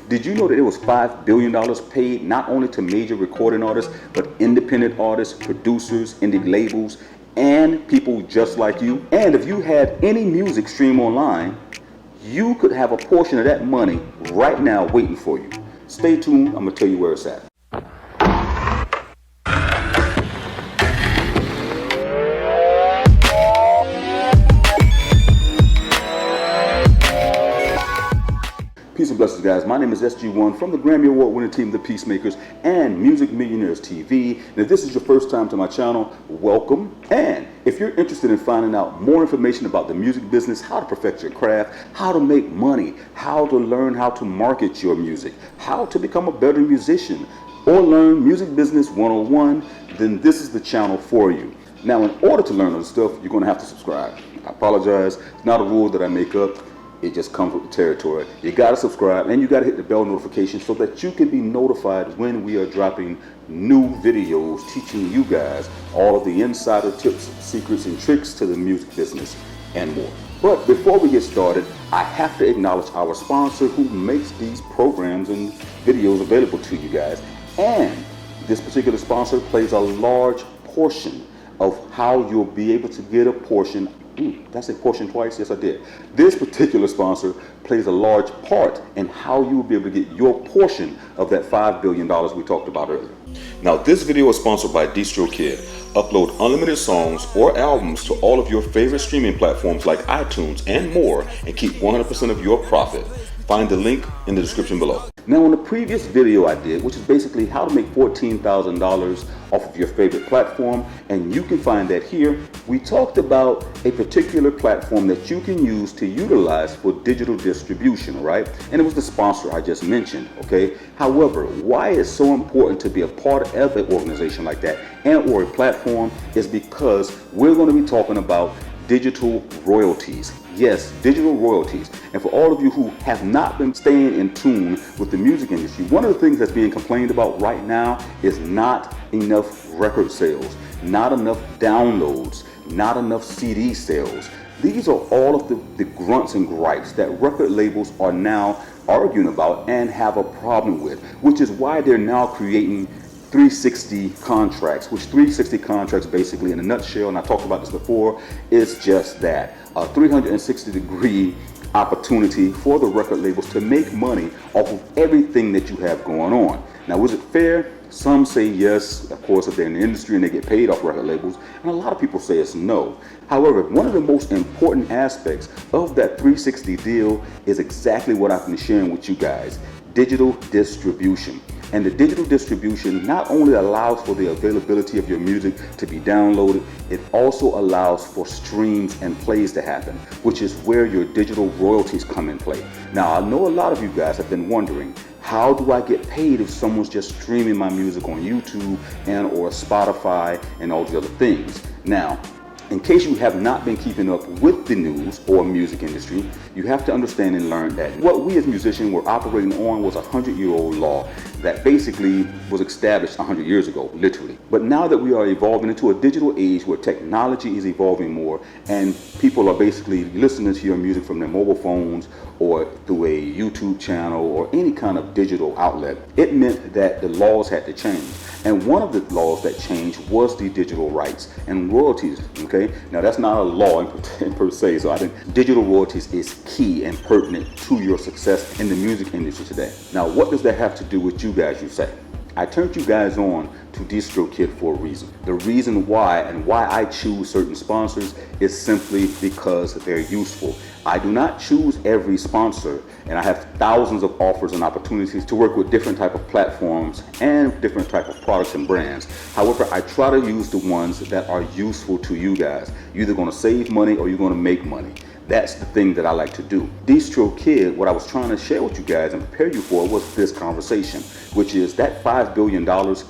Did you know that it was $5 billion paid not only to major recording artists, but independent artists, producers, indie labels, and people just like you? And if you had any music stream online, you could have a portion of that money right now waiting for you. Stay tuned, I'm gonna tell you where it's at. Peace and blessings, guys. My name is SG1 from the Grammy Award winning team, the Piecemakerz and Music Millionaires TV. And if this is your first time to my channel, welcome. And if you're interested in finding out more information about the music business, how to perfect your craft, how to make money, how to learn how to market your music, how to become a better musician, or learn Music Business 101, then this is the channel for you. Now, in order to learn all this stuff, you're going to have to subscribe. I apologize. It's not a rule that I make up. It just comes with the territory. You got to subscribe and you got to hit the bell notification so that you can be notified when we are dropping new videos teaching you guys all of the insider tips, secrets, and tricks to the music business and more. But before we get started, I have to acknowledge our sponsor who makes these programs and videos available to you guys. And this particular sponsor plays a large portion of how you'll be able to get a portion. Did I say portion twice? Yes, I did. This particular sponsor plays a large part in how you will be able to get your portion of that $5 billion we talked about earlier. Now, this video is sponsored by DistroKid. Upload unlimited songs or albums to all of your favorite streaming platforms like iTunes and more, and keep 100% of your profit. Find the link in the description below. Now, in the previous video I did, which is basically how to make $14,000 off of your favorite platform, and you can find that here, we talked about a particular platform that you can use to utilize for digital distribution, right? And it was the sponsor I just mentioned, okay? However, why it's so important to be a part of an organization like that and or a platform is because we're going to be talking about digital royalties. Yes, digital royalties. And for all of you who have not been staying in tune with the music industry, one of the things that's being complained about right now is not enough record sales, not enough downloads, not enough CD sales. These are all of the grunts and gripes that record labels are now arguing about and have a problem with, which is why they're now creating 360 contracts, which 360 contracts basically in a nutshell, and I talked about this before, is just that, a 360-degree opportunity for the record labels to make money off of everything that you have going on. Now, is it fair? Some say yes, of course, if they're in the industry and they get paid off record labels, and a lot of people say it's no. However, one of the most important aspects of that 360 deal is exactly what I've been sharing with you guys, digital distribution. And the digital distribution not only allows for the availability of your music to be downloaded, it also allows for streams and plays to happen, which is where your digital royalties come in play. Now, I know a lot of you guys have been wondering, how do I get paid if someone's just streaming my music on YouTube and or Spotify and all these other things? Now, in case you have not been keeping up with the news or music industry, you have to understand and learn that what we as musicians were operating on was a 100-year-old law that basically was established 100 years ago, literally. But now that we are evolving into a digital age where technology is evolving more and people are basically listening to your music from their mobile phones or through a YouTube channel or any kind of digital outlet, it meant that the laws had to change. And one of the laws that changed was the digital rights and royalties, okay? Now, that's not a law per se, so I think digital royalties is key and pertinent to your success in the music industry today. Now, what does that have to do with you guys, you say? I turned you guys on to DistroKid for a reason. The reason why and why I choose certain sponsors is simply because they're useful. I do not choose every sponsor, and I have thousands of offers and opportunities to work with different type of platforms and different type of products and brands. However, I try to use the ones that are useful to you guys. You're either going to save money or you're going to make money. That's the thing that I like to do. DistroKid, what I was trying to share with you guys and prepare you for was this conversation, which is that $5 billion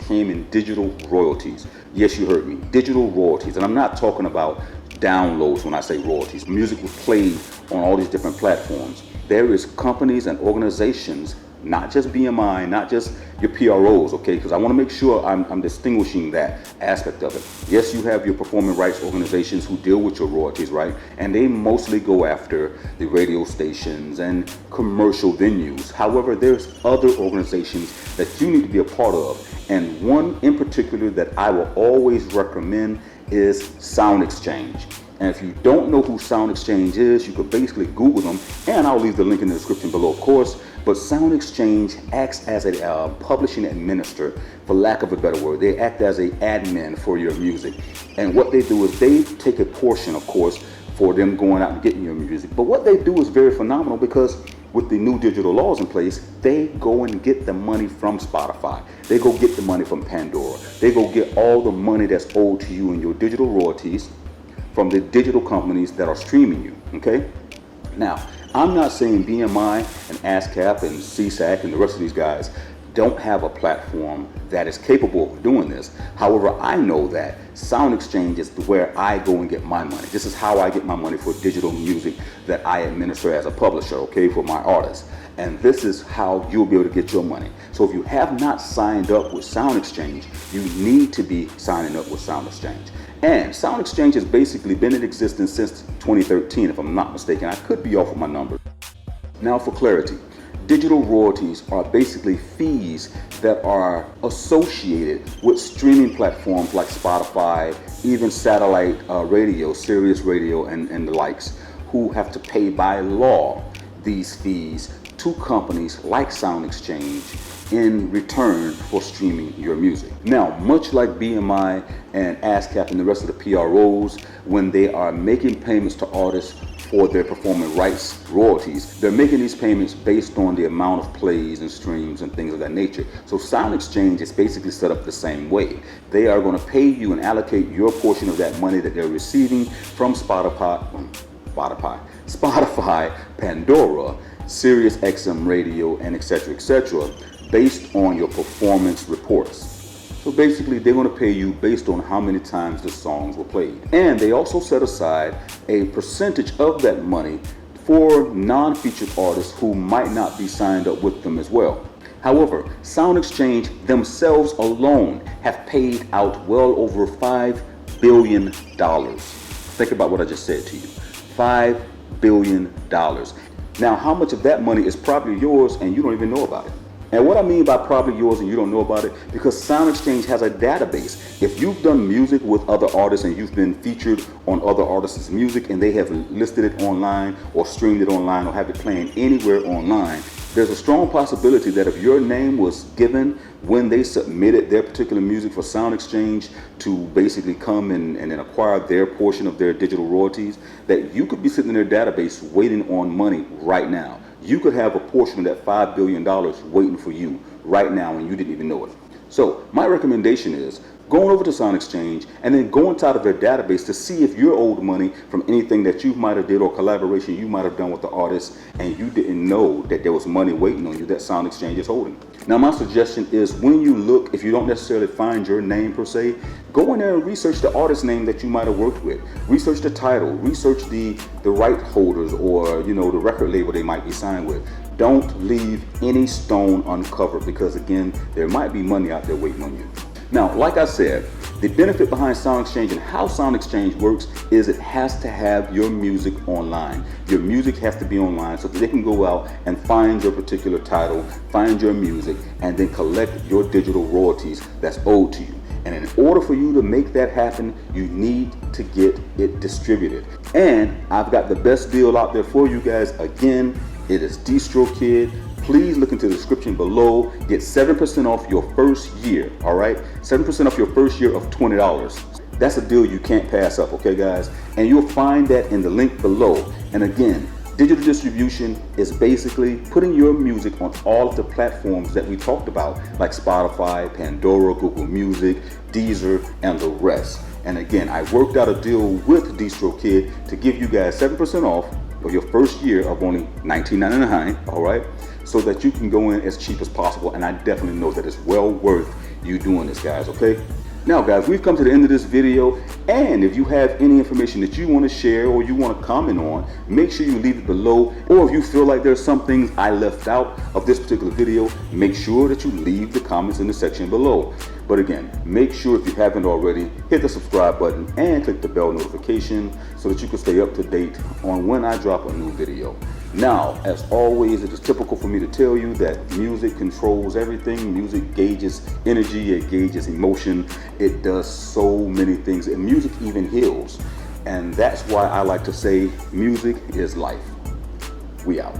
came in digital royalties. Yes, you heard me, digital royalties. And I'm not talking about downloads when I say royalties. Music was played on all these different platforms. There is companies and organizations not just BMI, not just your PROs, okay? Because I want to make sure I'm distinguishing that aspect of it. Yes, you have your performing rights organizations who deal with your royalties, right? And they mostly go after the radio stations and commercial venues. However, there's other organizations that you need to be a part of. And one in particular that I will always recommend is SoundExchange. And if you don't know who SoundExchange is, you could basically Google them, and I'll leave the link in the description below, of course. But SoundExchange acts as a publishing administrator, for lack of a better word. They act as an admin for your music. And what they do is they take a portion, of course, for them going out and getting your music. But what they do is very phenomenal, because with the new digital laws in place, they go and get the money from Spotify. They go get the money from Pandora. They go get all the money that's owed to you in your digital royalties from the digital companies that are streaming you, okay? Now, I'm not saying BMI and ASCAP and CSAC and the rest of these guys don't have a platform that is capable of doing this. However, I know that SoundExchange is where I go and get my money. This is how I get my money for digital music that I administer as a publisher, okay, for my artists. And this is how you'll be able to get your money. So if you have not signed up with SoundExchange, you need to be signing up with SoundExchange. And SoundExchange has basically been in existence since 2013, if I'm not mistaken. I could be off with my numbers. Now for clarity, digital royalties are basically fees that are associated with streaming platforms like Spotify, even satellite radio, Sirius Radio, and the likes, who have to pay by law these fees to companies like SoundExchange in return for streaming your music. Now, much like BMI and ASCAP and the rest of the PROs, when they are making payments to artists for their performing rights royalties, they're making these payments based on the amount of plays and streams and things of that nature. So SoundExchange is basically set up the same way. They are going to pay you and allocate your portion of that money that they're receiving from Spotify, Pandora, Sirius XM Radio, and etc., based on your performance reports. So basically, they're going to pay you based on how many times the songs were played. And they also set aside a percentage of that money for non-featured artists who might not be signed up with them as well. However, SoundExchange themselves alone have paid out well over $5 billion. Think about what I just said to you. $5 billion. Now, how much of that money is probably yours and you don't even know about it? And what I mean by probably yours and you don't know about it, because SoundExchange has a database. If you've done music with other artists and you've been featured on other artists' music and they have listed it online or streamed it online or have it playing anywhere online, there's a strong possibility that if your name was given when they submitted their particular music for SoundExchange to basically come and acquire their portion of their digital royalties, that you could be sitting in their database waiting on money right now. You could have a portion of that $5 billion waiting for you right now and you didn't even know it. So my recommendation is going over to SoundExchange and then go inside of their database to see if you're owed money from anything that you might have did or collaboration you might have done with the artist and you didn't know that there was money waiting on you that SoundExchange is holding. Now my suggestion is, when you look, if you don't necessarily find your name per se, go in there and research the artist name that you might have worked with. Research the title, research the right holders, or the record label they might be signed with. Don't leave any stone uncovered, because again, there might be money out there waiting on you. Now, like I said, the benefit behind SoundExchange and how SoundExchange works is it has to have your music online. Your music has to be online so that they can go out and find your particular title, find your music, and then collect your digital royalties that's owed to you. And in order for you to make that happen, you need to get it distributed. And I've got the best deal out there for you guys. Again, it is DistroKid. Please look into the description below. Get 7% off your first year, all right? 7% off your first year of $20. That's a deal you can't pass up, okay, guys? And you'll find that in the link below. And again, digital distribution is basically putting your music on all of the platforms that we talked about, like Spotify, Pandora, Google Music, Deezer, and the rest. And again, I worked out a deal with DistroKid to give you guys 7% off for your first year of only $19.99, all right? So that you can go in as cheap as possible, and I definitely know that it's well worth you doing this, guys, okay? Now guys, we've come to the end of this video, and if you have any information that you want to share or you want to comment on, make sure you leave it below. Or if you feel like there's some things I left out of this particular video, make sure that you leave the comments in the section below. But again, make sure if you haven't already, hit the subscribe button and click the bell notification so that you can stay up to date on when I drop a new video. Now, as always, it is typical for me to tell you that music controls everything. Music gauges energy, it gauges emotion, it does so many things, and music even heals. And that's why I like to say music is life. We out.